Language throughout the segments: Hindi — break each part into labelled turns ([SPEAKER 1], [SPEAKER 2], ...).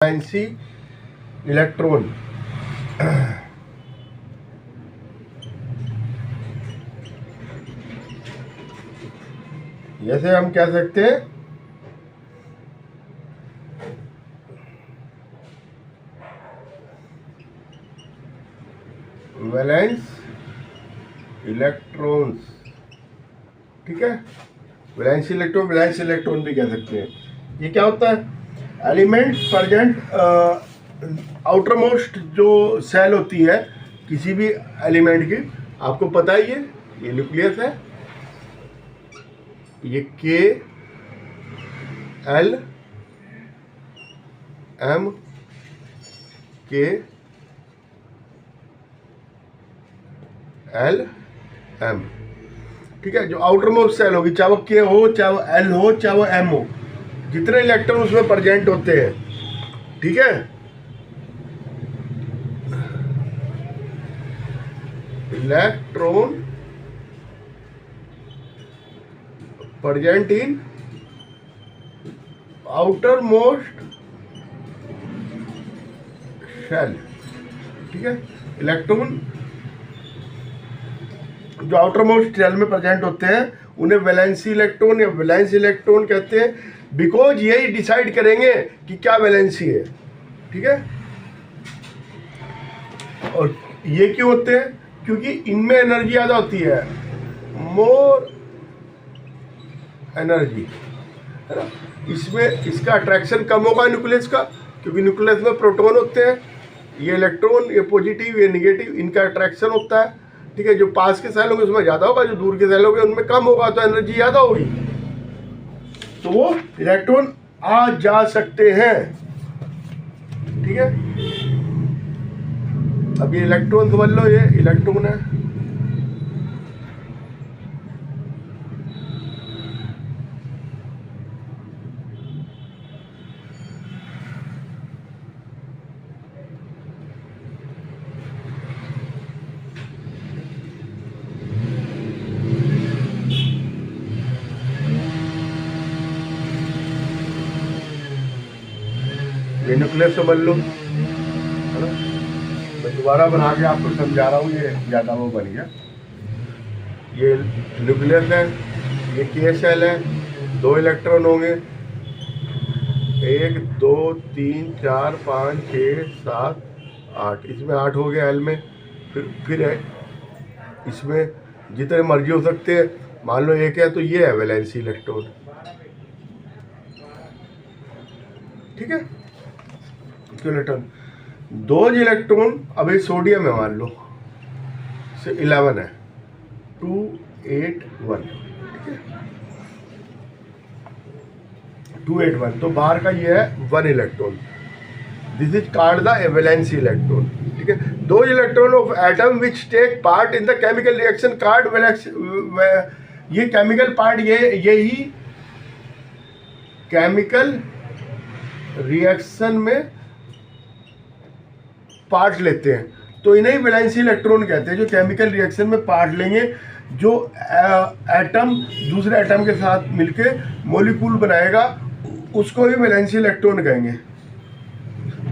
[SPEAKER 1] Valency electron. जैसे हम कह सकते हैं वैलेंस इलेक्ट्रॉन्स, ठीक है, वैलेंस इलेक्ट्रॉन भी कह सकते हैं। ये क्या होता है? एलिमेंट प्रेजेंट आउटर मोस्ट जो सेल होती है किसी भी एलिमेंट की, आपको पता ही है ये न्यूक्लियस है, ये के एल एम के एल एम, ठीक है। जो आउटर मोस्ट सेल होगी, चाहे वो के हो, चाहे वो एल हो, चाहे वो एम हो, जितने इलेक्ट्रॉन उसमें प्रेजेंट होते हैं, ठीक है। Electron present in outer most shell, ठीक है। इलेक्ट्रॉन जो आउटर मोस्ट सेल में प्रेजेंट होते हैं उन्हें वैलेंसी इलेक्ट्रॉन या वैलेंस इलेक्ट्रॉन कहते हैं, बिकॉज यही डिसाइड करेंगे कि क्या वैलेंसी है, ठीक है। और ये क्यों होते हैं? क्योंकि इनमें एनर्जी ज़्यादा होती है, मोर एनर्जी, है ना। इसमें इसका अट्रैक्शन कम होगा न्यूक्लियस का, क्योंकि न्यूक्लियस में प्रोटॉन होते हैं, ये इलेक्ट्रॉन, ये पॉजिटिव, ये निगेटिव, इनका अट्रैक्शन होता है, ठीक है। जो पास के सेल होंगे उसमें ज़्यादा होगा, जो दूर के सेल होंगे उनमें कम होगा, तो एनर्जी ज़्यादा होगी, तो वो इलेक्ट्रॉन आ जा सकते हैं, ठीक है। अब ये इलेक्ट्रॉन समझ लो, ये इलेक्ट्रॉन है, ये न्यूक्लियस समझ लो, है ना। मैं दोबारा बना के आपको समझा रहा हूँ, ये ज़्यादा वो बन गया। ये न्यूक्लियस है, ये के सेल है, 2 इलेक्ट्रॉन होंगे, 1 2 3 4 5 6 7 8, इसमें 8 हो गए एल में, फिर है इसमें जितने मर्जी हो सकते हैं, मान लो 1 है तो ये है वैलेंसी इलेक्ट्रॉन, ठीक है। इलेक्ट्रॉन 2 इलेक्ट्रॉन, अभी सोडियम है मान लो, से 11 है, 2 8 1, ठीक है, 2 8 1, तो बाहर का ये है 1 electron, this is called the valency electron, ठीक है। 2 electron of atom which take part in the chemical reaction called valency, ये केमिकल पार्ट, यही केमिकल रिएक्शन में पार्ट लेते हैं, तो इन्हें वैलेंसी इलेक्ट्रॉन कहते हैं, जो केमिकल रिएक्शन में पार्ट लेंगे, जो एटम दूसरे एटम के साथ मिलके मॉलिक्यूल बनाएगा, उसको ही वैलेंसी इलेक्ट्रॉन कहेंगे,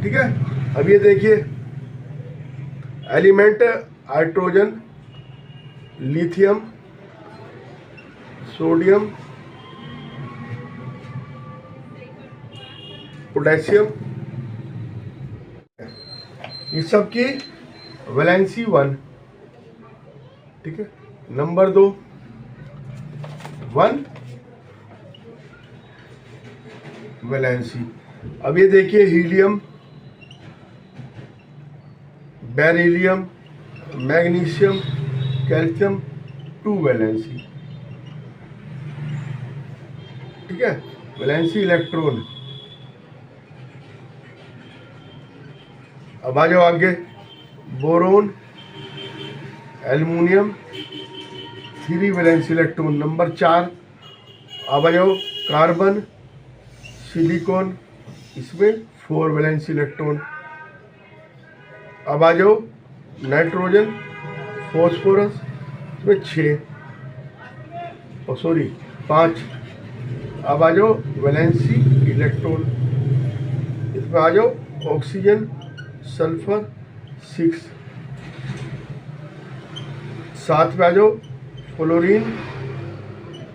[SPEAKER 1] ठीक है। अब ये देखिए element, hydrogen, lithium, sodium, potassium, ये सब की वैलेंसी 1, ठीक है। Number 2 1 valency. अब ये देखिए helium, beryllium, magnesium, calcium, 2 valency, ठीक है, वैलेंसी इलेक्ट्रॉन। अब आ जाओ आगे, boron, aluminium, 3 valency electron. Number 4 अब आ जाओ, कार्बन, सिलिकॉन, इसमें 4 वैलेंसी इलेक्ट्रॉन। अब आ जाओ नाइट्रोजन, फॉस्फोरस, इसमें 6, और सॉरी 5। अब आ जाओ वैलेंसी इलेक्ट्रॉन, इसमें आ जाओ ऑक्सीजन सल्फर 6, साथ में आ जाओ फ्लोरीन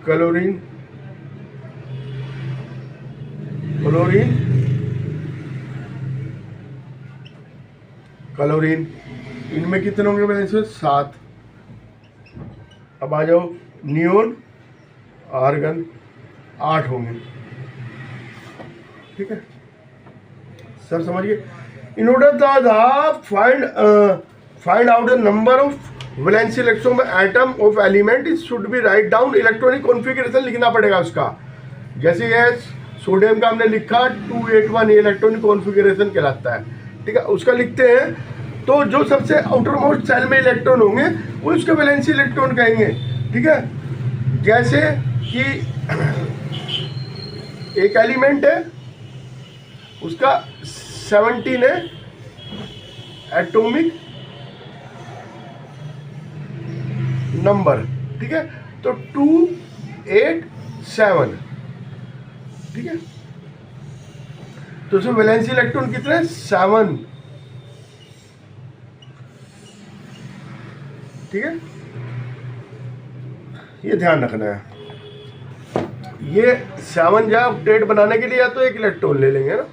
[SPEAKER 1] क्लोरीन क्लोरीन क्लोरीन, इनमें कितने होंगे बैलेंस में? 7। अब आ जाओ नियोन आर्गन 8 होंगे। ठीक है सर, समझिए। In order the find out the number of valency electron atom of element, it should be write down electronic configuration, लिखना पड़ेगा उसका। जैसे ये सोडियम का हमने लिखा 281, ये इलेक्ट्रॉनिक कॉन्फ़िगरेशन कहलाता है। ठीक है, उसका लिखते हैं तो जो सबसे आउटर मोस्ट सेल में इलेक्ट्रॉन होंगे वो उसके वैलेंसी इलेक्ट्रॉन कहेंगे। ठीक है, जैसे कि एक एलिमेंट है उसका 17 है एटॉमिक नंबर। ठीक है, तो 287। ठीक है, तो उसमें वैलेंसी इलेक्ट्रॉन कितने हैं? 7। ठीक है, ये ध्यान रखना है। ये 7 जो ऑक्टेट बनाने के लिए या तो एक इलेक्ट्रॉन ले लेंगे ना,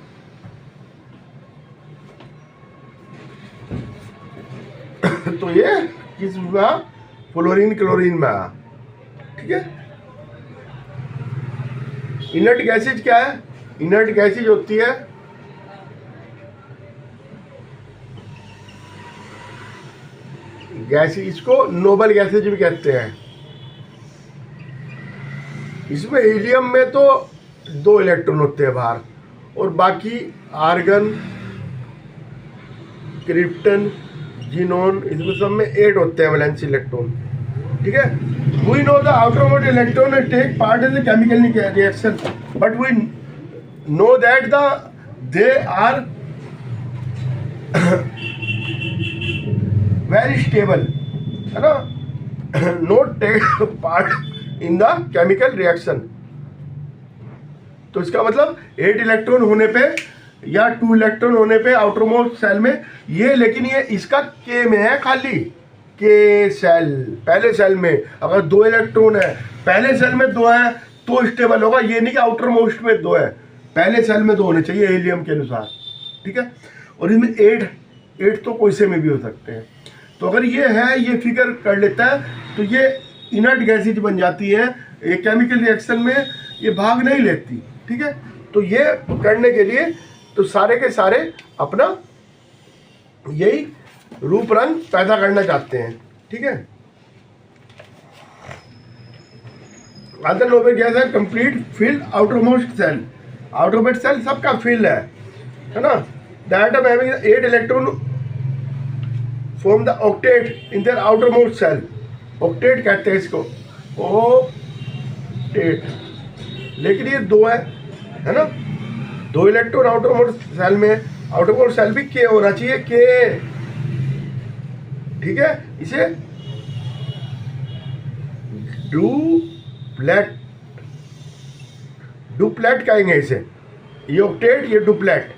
[SPEAKER 1] तो ये किस में? फ्लोरीन क्लोरीन में आ। ठीक है, इनर्ट गैसेज क्या है? इनर्ट गैसेज होती है गैस, इसको नोबल गैसेज भी कहते हैं। इसमें हीलियम में तो 2 इलेक्ट्रॉन होते हैं बाहर, और बाकी आर्गन क्रिप्टन जीनोन इसमें सब में 8 होते हैं वैलेंसी इलेक्ट्रॉन। ठीक है, we know the outermost electron take part in the chemical reaction, but we know that they are very stable, है ना, not take part in the chemical reaction. तो इसका मतलब 8 इलेक्ट्रॉन होने पे या 2 इलेक्ट्रॉन होने पे आउटरमोस्ट सेल में ये, लेकिन ये इसका के में है, खाली के सेल। पहले सेल में अगर 2 इलेक्ट्रॉन है, पहले सेल में 2 है तो स्टेबल होगा। ये नहीं कि आउटर मोस्ट में 2 है, पहले सेल में 2 होने चाहिए हीलियम के अनुसार। ठीक है, और इसमें 8 तो कोई से में भी हो सकते हैं। तो अगर ये है, ये फिगर कर लेता है तो ये इनर्ट गैसेज बन जाती है। ये केमिकल रिएक्शन में ये भाग नहीं लेती। ठीक है, तो ये करने के लिए तो सारे के सारे अपना यही रूप रंग पैदा करना चाहते हैं। ठीक है, अदर नोबल गैस है complete filled outermost shell. Outermost shell सबका फील्ड है ना। The atom having 8 electron form the octet in their outermost shell. Octet कहते हैं इसको, ऑक्टेट। लेकिन ये 2 है ना, 2 इलेक्ट्रॉन आउटरमोस्ट सेल में। आउटरमोस्ट सेल भी के होना चाहिए, के। ठीक है, इसे डुप्लेट कहेंगे इसे। ये ऑक्टेट, ये डुप्लेट,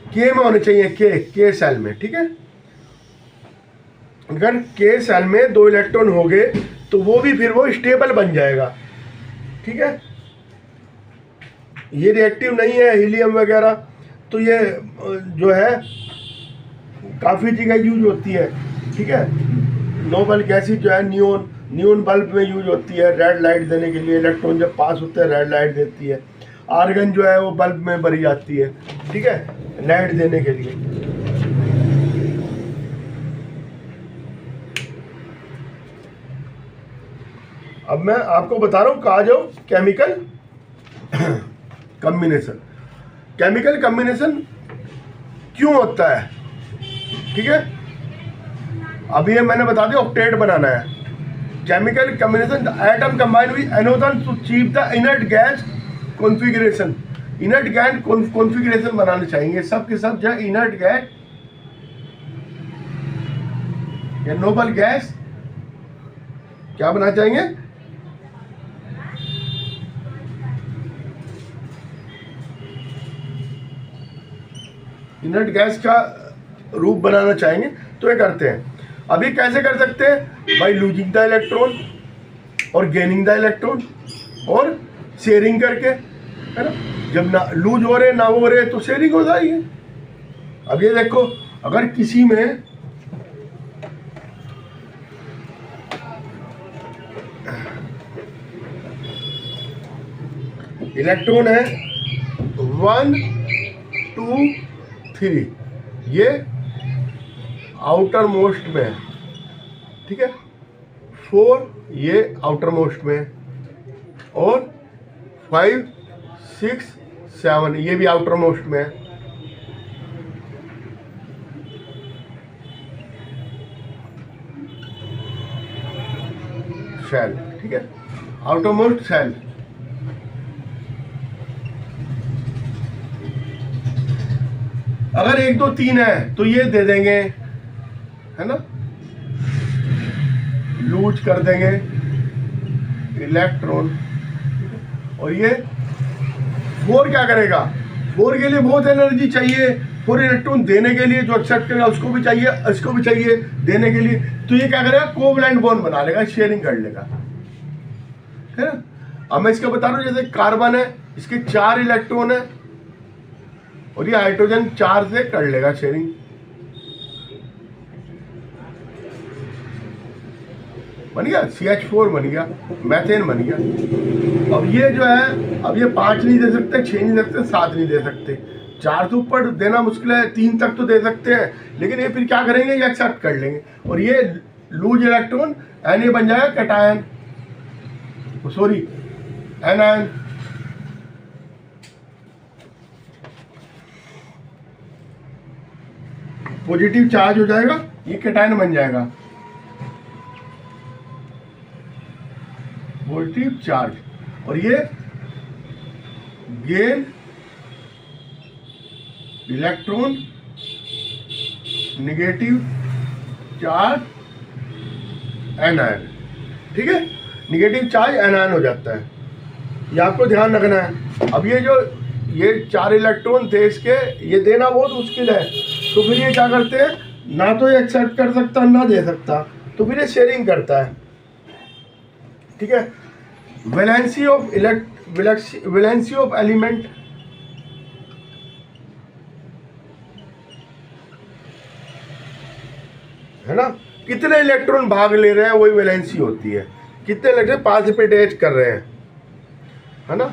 [SPEAKER 1] के में होने चाहिए, के सेल में। ठीक है, अगर के सेल में 2 इलेक्ट्रॉन हो गए तो वो भी फिर वो स्टेबल बन जाएगा। ठीक है, ये रिएक्टिव नहीं है हीलियम वगैरह, तो ये जो है काफ़ी जगह यूज होती है। ठीक है, नोबल गैसेज जो है नियोन बल्ब में यूज होती है रेड लाइट देने के लिए। इलेक्ट्रॉन जब पास होते हैं रेड लाइट देती है। आर्गन जो है वो बल्ब में भरी जाती है। ठीक है, लाइट देने के लिए। अब मैं आपको बता रहा हूँ, कहा जाओ केमिकल कॉम्बिनेशन। केमिकल कॉम्बिनेशन क्यों होता है? ठीक है, अभी ये मैंने बता दिया ऑक्टेट बनाना है। Chemical combination, atom combine with another to achieve the inert gas configuration. Inert gas configuration बनाने चाहिए सब के सब। जो इनर्ट गैस या नोबल गैस क्या बनाना चाहिए? इनर्ट गैस का रूप बनाना चाहेंगे तो ये करते हैं। अभी कैसे कर सकते हैं? बाई लूजिंग द इलेक्ट्रॉन और गेनिंग द इलेक्ट्रॉन और शेयरिंग करके, है ना। जब ना लूज हो रहे ना हो रहे तो शेयरिंग हो जाएगी। अब ये देखो, अगर किसी में इलेक्ट्रॉन है 1 2 3, ये आउटर मोस्ट में है, ठीक है। 4 ये आउटर मोस्ट में है और 5 6 7 ये भी आउटर मोस्ट में है। शेल, ठीक है, आउटर मोस्ट शेल। अगर 1 2 3 है तो ये दे देंगे, है ना, लूज कर देंगे इलेक्ट्रॉन। और ये 4 क्या करेगा? 4 के लिए बहुत एनर्जी चाहिए, 4 इलेक्ट्रॉन देने के लिए, जो एक्सेप्ट करेगा उसको भी चाहिए, इसको भी चाहिए देने के लिए। तो ये क्या करेगा? कोवैलेंट बॉन्ड बना लेगा, शेयरिंग कर लेगा, है ना। अब मैं इसका बता रहा हूँ, जैसे कार्बन है, इसके 4 इलेक्ट्रॉन है और ये हाइड्रोजन 4 से कर लेगा शेयरिंग। बन गया, CH4 बन गया, मैथेन बन गया। अब ये जो है, अब ये 5 नहीं दे सकते, 6 नहीं दे सकते, 7 नहीं दे सकते, 4 से ऊपर देना मुश्किल है, 3 तक तो दे सकते हैं। लेकिन ये फिर क्या करेंगे? ये एक्सेप्ट कर लेंगे और ये लूज इलेक्ट्रॉन Na बन जाएगा cation, sorry anion. Positive charge हो जाएगा, ये कैटायन बन जाएगा, पॉजिटिव चार्ज। और ये gain electron negative charge anion, ठीक है, नेगेटिव चार्ज एनायन हो जाता है। ये आपको ध्यान रखना है। अब ये 4 इलेक्ट्रॉन थे इसके, ये देना बहुत मुश्किल है, तो फिर ये क्या करते हैं? ना तो ये एक्सेप्ट कर सकता ना दे सकता, तो फिर ये शेयरिंग करता है, ठीक है। वैलेंसी ऑफ एलिमेंट, है ना, कितने इलेक्ट्रॉन भाग ले रहे हैं वही वैलेंसी होती है। कितने इलेक्ट्रॉन पार्टिसिपेट कर रहे हैं, है ना।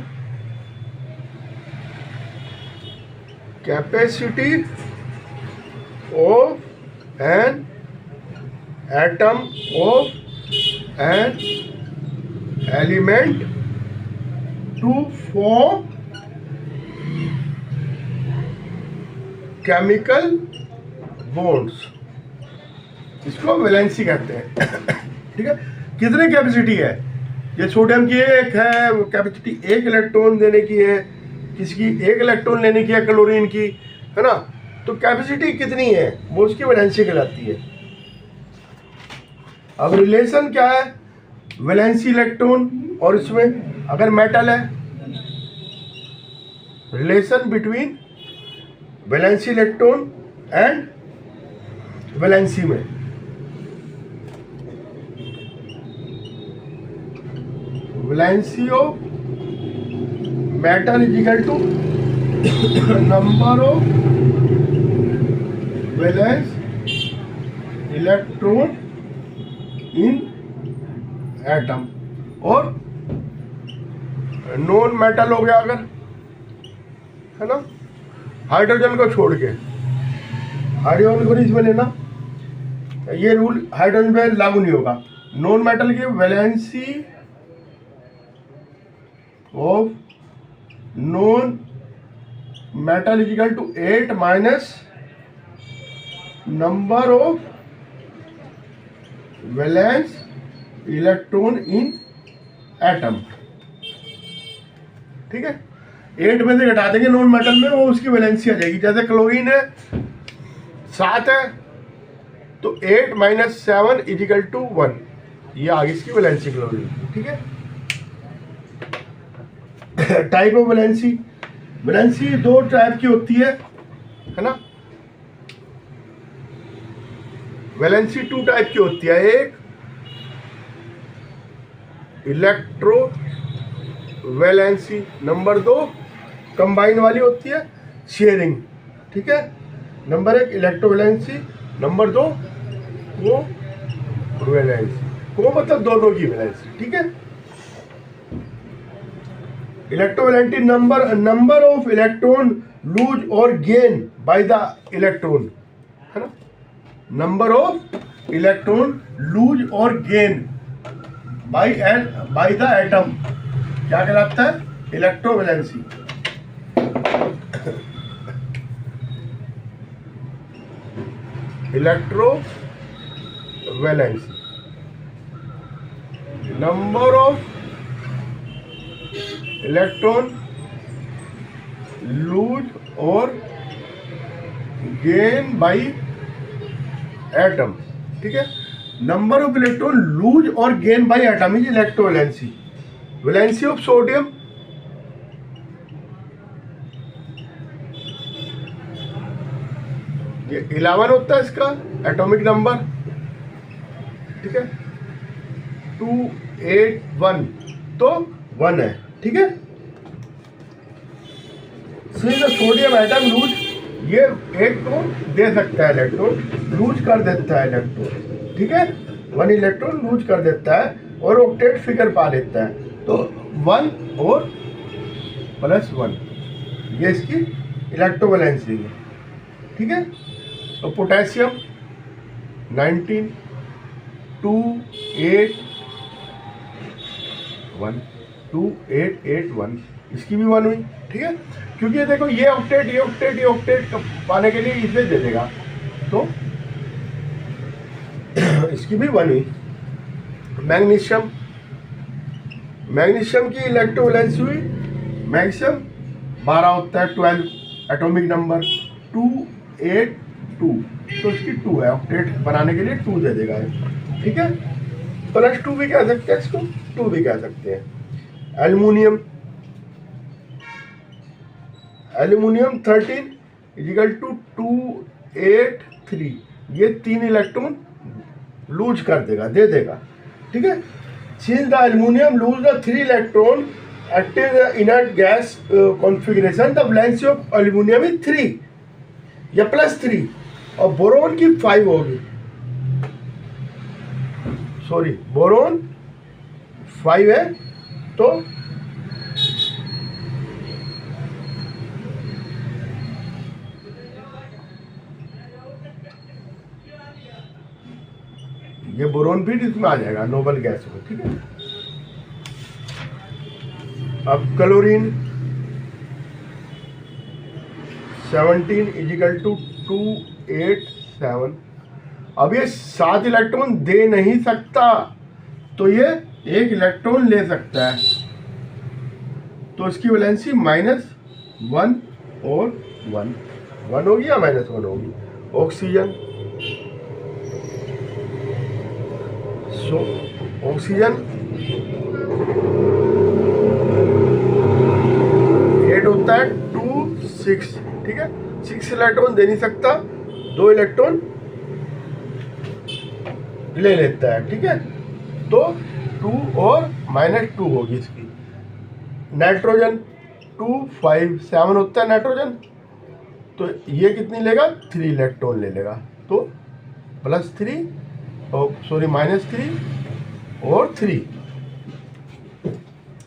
[SPEAKER 1] Capacity of an atom of an element to form chemical bonds, इसको वैलेंसी कहते हैं, ठीक है। कितनी कैपेसिटी है? ये सोडियम की 1 है, कैपेसिटी 1 इलेक्ट्रॉन देने की है, किसी की 1 इलेक्ट्रॉन लेने की है क्लोरीन की, है ना। तो कैपेसिटी कितनी है वो उसकी वैलेंसी कहलाती है। अब रिलेशन क्या है? वैलेंसी इलेक्ट्रॉन और इसमें अगर मेटल है, relation between valency electron and valency में, valency of metal is equal to number of valence electron in atom. और नॉन मेटल हो गया अगर, है ना, हाइड्रोजन को छोड़ के, हाइड्रोजन को इसमें लेना, ये रूल हाइड्रोजन पे लागू नहीं होगा। नॉन मेटल की valency of non metal is equal to 8 minus number of valence electron in atom, ठीक है। 8 में से घटा देंगे नॉन मेटल में, वो उसकी वैलेंसी आ जाएगी। जैसे क्लोरीन है 7 है तो 8 माइनस 7 इज इक्वल टू 1, ये आ गई इसकी वैलेंसी क्लोरीन, ठीक है। Type of valency, valency 2 type की होती है ना। वैलेंसी 2 टाइप की होती है, एक इलेक्ट्रो वैलेंसी, नंबर 2 कंबाइन वाली होती है शेयरिंग, ठीक है। नंबर 1 इलेक्ट्रो वैलेंसी, नंबर 2 वो वैलेंसी, को मतलब दोनों की वैलेंसी, ठीक है। इलेक्ट्रोवैलेंटी नंबर ऑफ इलेक्ट्रॉन लूज और गेन बाय द इलेक्ट्रॉन, है ना। नंबर ऑफ इलेक्ट्रॉन लूज और गेन बाय द एटम क्या कहलाता है, electrovalency. Electrovalency, number of electron lose और गेन बाय एटम, ठीक है। नंबर ऑफ इलेक्ट्रॉन लूज और gain by atom is electrovalency. Valency of sodium, ये 11 होता है इसका एटॉमिक नंबर, ठीक है। 281 तो 1 है, ठीक है। सोडियम एटम लूज, ये एक तो दे सकता है इलेक्ट्रॉन, लूज कर देता है इलेक्ट्रॉन, ठीक है। 1 इलेक्ट्रॉन लूज कर देता है और ऑक्टेट फिगर पा लेता है, तो 1 और +1 ये इसकी इलेक्ट्रोवैलेंसी है, ठीक है। तो पोटेशियम 19 2881, इसकी भी 1 हुई, ठीक है। क्योंकि ये देखो ये ऑक्टेट पाने के लिए इसे दे देगा, तो इसकी भी 1 हुई। मैग्नीशियम की इलेक्ट्रोवैलेंसी हुई, मैग्नीशियम 12 होता है, 12 एटॉमिक नंबर, 282 तो इसकी 2 है, ऑक्टेट बनाने के लिए 2 दे देगा, ठीक है। +2 भी कह सकते हैं इसको, 2 भी कह सकते हैं। एल्युमिनियम 13 = 283, ये 3 इलेक्ट्रॉन लूज कर देगा, दे देगा, ठीक है। Since the aluminium lose the 3 electron active inert gas configuration, the valency of aluminium is 3 या +3, और बोरोन की 5 होगी, सॉरी बोरोन 5 है, तो ये बोरोन भी इसमें आ जाएगा नोबल गैस में, ठीक है। अब क्लोरीन 17 = 287, अब ये 7 इलेक्ट्रॉन दे नहीं सकता, तो ये 1 इलेक्ट्रॉन ले सकता है, तो इसकी वैलेंसी -1 और 1 होगी या -1 होगी। ऑक्सीजन ऑक्सीजन 8 होता है, 2 6, ठीक है। 6 इलेक्ट्रॉन दे नहीं सकता, 2 इलेक्ट्रॉन ले लेता है, ठीक है। तो 2 और -2 होगी इसकी। नाइट्रोजन 2 5 7 होता है नाइट्रोजन, तो ये कितनी लेगा, 3 इलेक्ट्रॉन ले लेगा, तो +3 और सॉरी -3 और 3,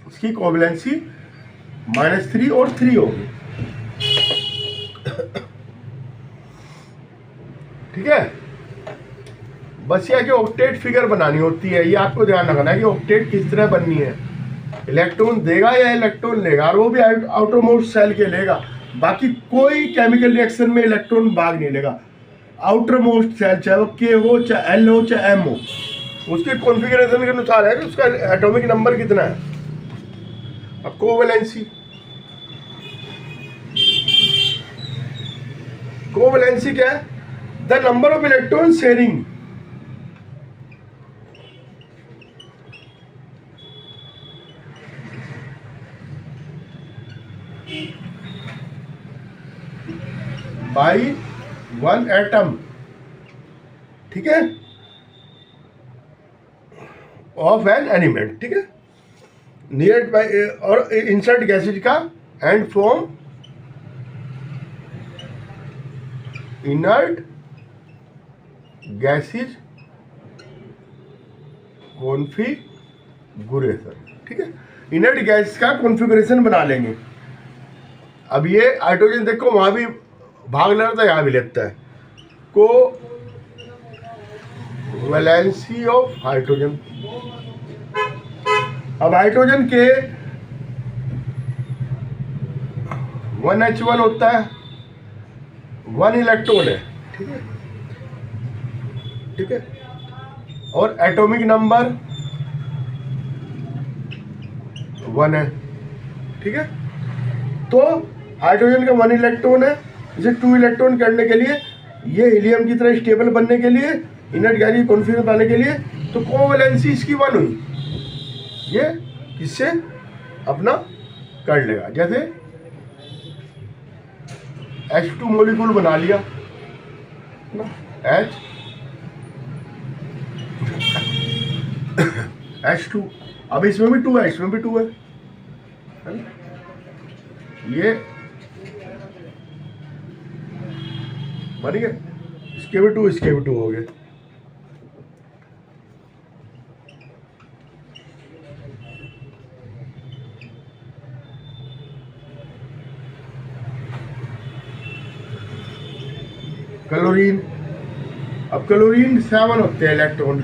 [SPEAKER 1] इसकी कोवैलेंसी -3 और 3 होगी, ठीक है। बस ये कि ऑक्टेट फिगर बनानी होती है, ये आपको ध्यान रखना है कि ऑक्टेट किस तरह बननी है, इलेक्ट्रॉन देगा या इलेक्ट्रॉन लेगा, और वो भी आउटरमोस्ट सेल के लेगा, बाकी कोई केमिकल रिएक्शन में इलेक्ट्रॉन भाग नहीं लेगा। आउटर मोस्ट सेल चाहे वो के हो, चाहे एल हो, चाहे एम हो, उसके कॉन्फ़िगरेशन के अनुसार है कि उसका एटॉमिक नंबर कितना है। अब कोवैलेंसी क्या है, the number of electron sharing by 1 atom, ठीक है, ऑफ एन एलिमेंट, ठीक है, नियर बाय और इंसर्ट गैसेज का and from inert gases configuration, ठीक है, इनर्ट गैस का कॉन्फ़िगरेशन बना लेंगे। अब ये हाइड्रोजन देखो वहां भी भाग ले रहा था, यहाँ भी लेता है, को वैलेंसी ऑफ हाइड्रोजन। अब हाइड्रोजन के 1H1 होता है, 1 इलेक्ट्रॉन है, ठीक है, ठीक है, और एटॉमिक नंबर 1 है, ठीक है। तो हाइड्रोजन का 1 इलेक्ट्रॉन है, इसे 2 इलेक्ट्रॉन करने के लिए, ये हीलियम की तरह स्टेबल बनने के लिए, इनर्ट गैस की कॉन्फिगरेशन बनाने के लिए, तो कोवैलेंसी इसकी 1 हुई, ये किससे अपना कर लेगा। जैसे H2 मोलिक्यूल बना लिया ना, H2, अब इसमें भी 2 है, इसमें भी 2 है ना? ये बन गए, इसके भी 2, इसके भी 2 हो गए। क्लोरीन, अब क्लोरीन 7 होते हैं इलेक्ट्रॉन,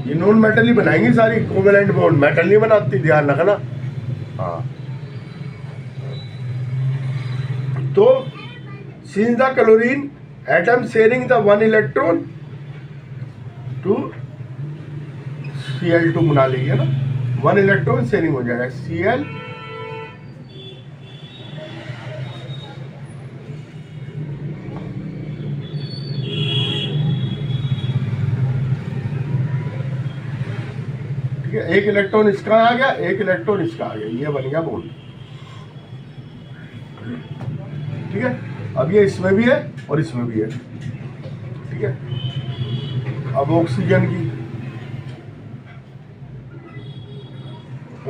[SPEAKER 1] ये नॉन मेटल ही बनाएंगे सारी, कोवेलेंट बॉन्ड मेटल नहीं बनाती, ध्यान रखना। हाँ, तो since the chlorine atom sharing the 1 electron to Cl2 बना लेंगे ना, 1 इलेक्ट्रॉन शेयरिंग हो जाएगा Cl, ठीक है, एक इलेक्ट्रॉन इसका आ गया, एक इलेक्ट्रॉन इसका आ गया, ये बन गया बॉन्ड, ठीक है। अब ये इसमें भी है और इसमें भी है, ठीक है। अब ऑक्सीजन की,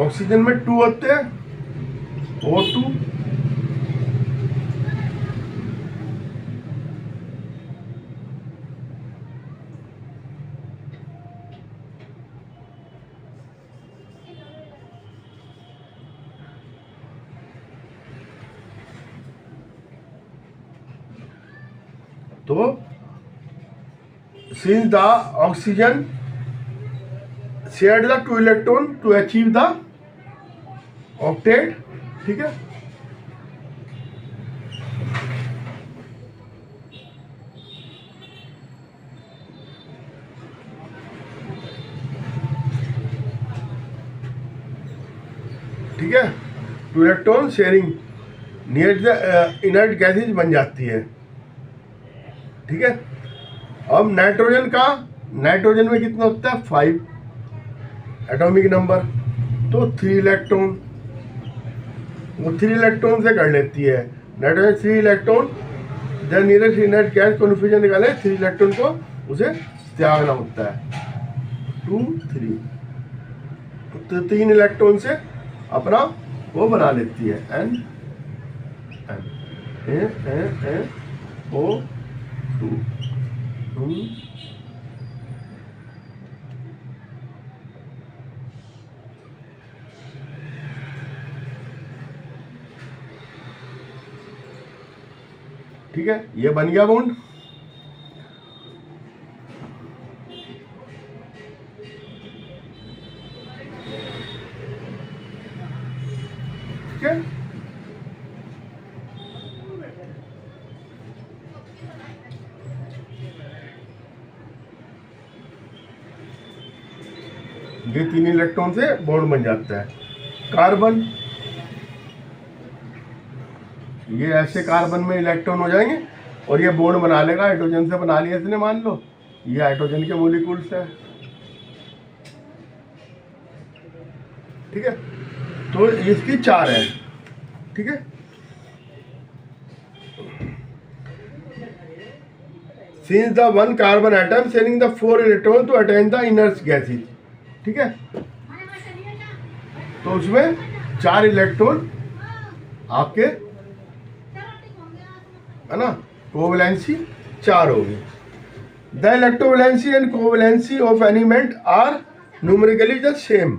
[SPEAKER 1] ऑक्सीजन में 2 होते हैं, O2, तो since the oxygen shared the 2 electron to achieve the octet, ठीक है, ठीक है, 2 electron sharing near the inert gases बन जाती है, ठीक है। अब नाइट्रोजन का, नाइट्रोजन में कितना होता है 5 एटॉमिक नंबर, तो 3 इलेक्ट्रॉन, वो 3 इलेक्ट्रॉन से कर लेती है नाइट्रोजन, 3 इलेक्ट्रॉन, जब नियरेस्ट इनर्ट गैस कॉन्फिगरेशन निकाले 3 इलेक्ट्रॉन को उसे त्यागना होता है, 2 3, तो 3 इलेक्ट्रॉन से अपना वो बना लेती है N O2, ठीक है, ये बन गया बॉन्ड, ठीक है। ये 3 इलेक्ट्रॉन से बॉन्ड बन जाता है। कार्बन, ये ऐसे कार्बन में इलेक्ट्रॉन हो जाएंगे और ये बॉन्ड बना लेगा, हाइड्रोजन से बना लिया इसने, मान लो ये हाइड्रोजन के मॉलिक्यूल्स है, ठीक है। तो इसकी 4 है, ठीक है। Since the one carbon atom sending the 4 electron to attain the inert gases, ठीक है। तो उसमें 4 इलेक्ट्रॉन आपके, है ना, कोवैलेंसी 4 होगी। The electrovalency and covalency of element are numerically the same.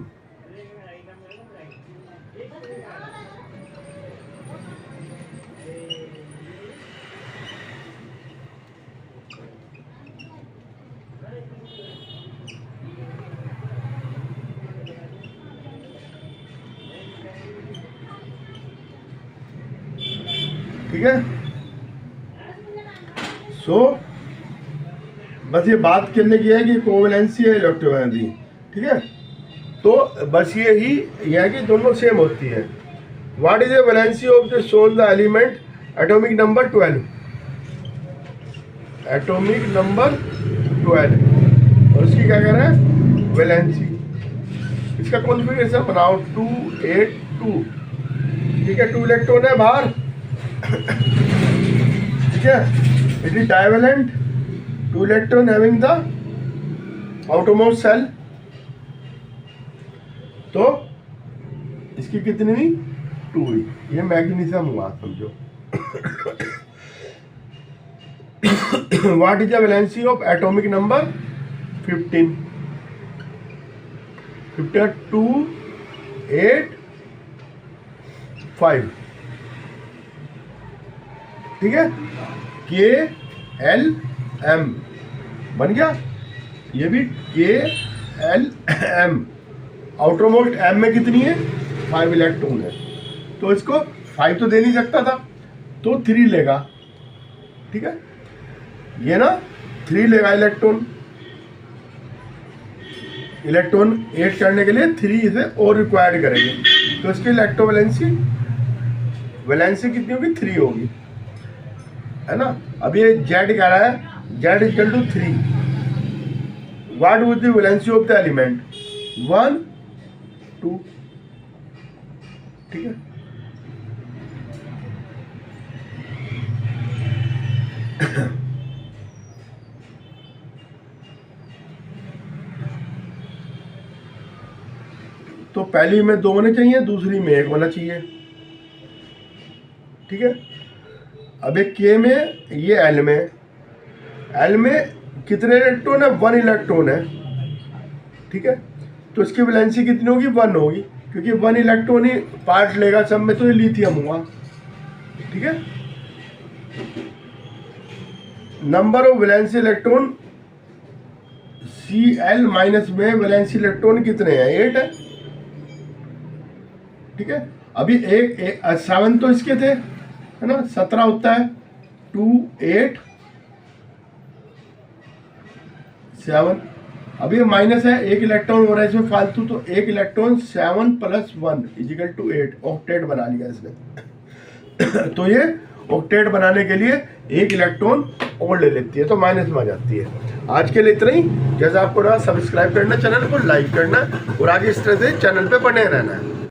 [SPEAKER 1] ठीक है, बस ये बात करने की है कि कोवैलेंसी है इलेक्ट्रोवैलेंसी, ठीक है। तो बस ये है कि दोनों सेम होती है। What is the valency of the shown the element atomic number 12, atomic number 12, और उसकी क्या कह रहे हैं, वैलेंसी। इसका कॉन्फ़िगरेशन बनाओ 2 8 2, ठीक है। 2 इलेक्ट्रॉन है बाहर, ठीक है। It is divalent, 2 electron having the outermost shell. तो इसकी कितनी हुई, 2 हुई। ये मैग्नीशियम हुआ समझो। What is the valency of atomic number 15, 2 8 5, ठीक है। KLM बन गया, ये भी KLM। आउटरमोस्ट M में कितनी है, 5 इलेक्ट्रॉन है। तो इसको 5 तो दे नहीं सकता था, तो 3 लेगा, ठीक है। ये ना 3 लेगा इलेक्ट्रॉन 8 करने के लिए 3 इसे और रिक्वायर्ड करेंगे। तो इसकी इलेक्ट्रोवैलेंसी कितनी होगी, 3 होगी, है ना। अब ये Z कह रहा है, Z equal to 3। What would the valency of the element, 1 2, ठीक है। तो पहली में 2 होने चाहिए, दूसरी में 1 होना चाहिए, ठीक है। अब एक K में, ये L में कितने इलेक्ट्रॉन है, 1 इलेक्ट्रॉन है, ठीक है। तो इसकी वैलेंसी कितनी होगी, 1 होगी, क्योंकि 1 इलेक्ट्रॉन ही पार्ट लेगा सब में, तो ये लिथियम हुआ, ठीक है। Number of valency electron Cl minus में वैलेंसी इलेक्ट्रॉन कितने हैं, 8 है, ठीक है। अभी 7 तो इसके थे, है ना, 17 होता है, 2 8 7। अब ये माइनस है, 1 इलेक्ट्रॉन हो रहा है इसमें फालतू, तो 1 इलेक्ट्रॉन 7 + 1 इजिकल टू 8, ऑक्टेट बना लिया इसने। तो ये ऑक्टेट बनाने के लिए 1 इलेक्ट्रॉन और ले लेती है, तो माइनस में आ जाती है। आज के लिए इतना ही। जैसा आपको रहा, सब्सक्राइब करना, चैनल को लाइक करना, और आगे इस तरह से चैनल पे बने रहना है।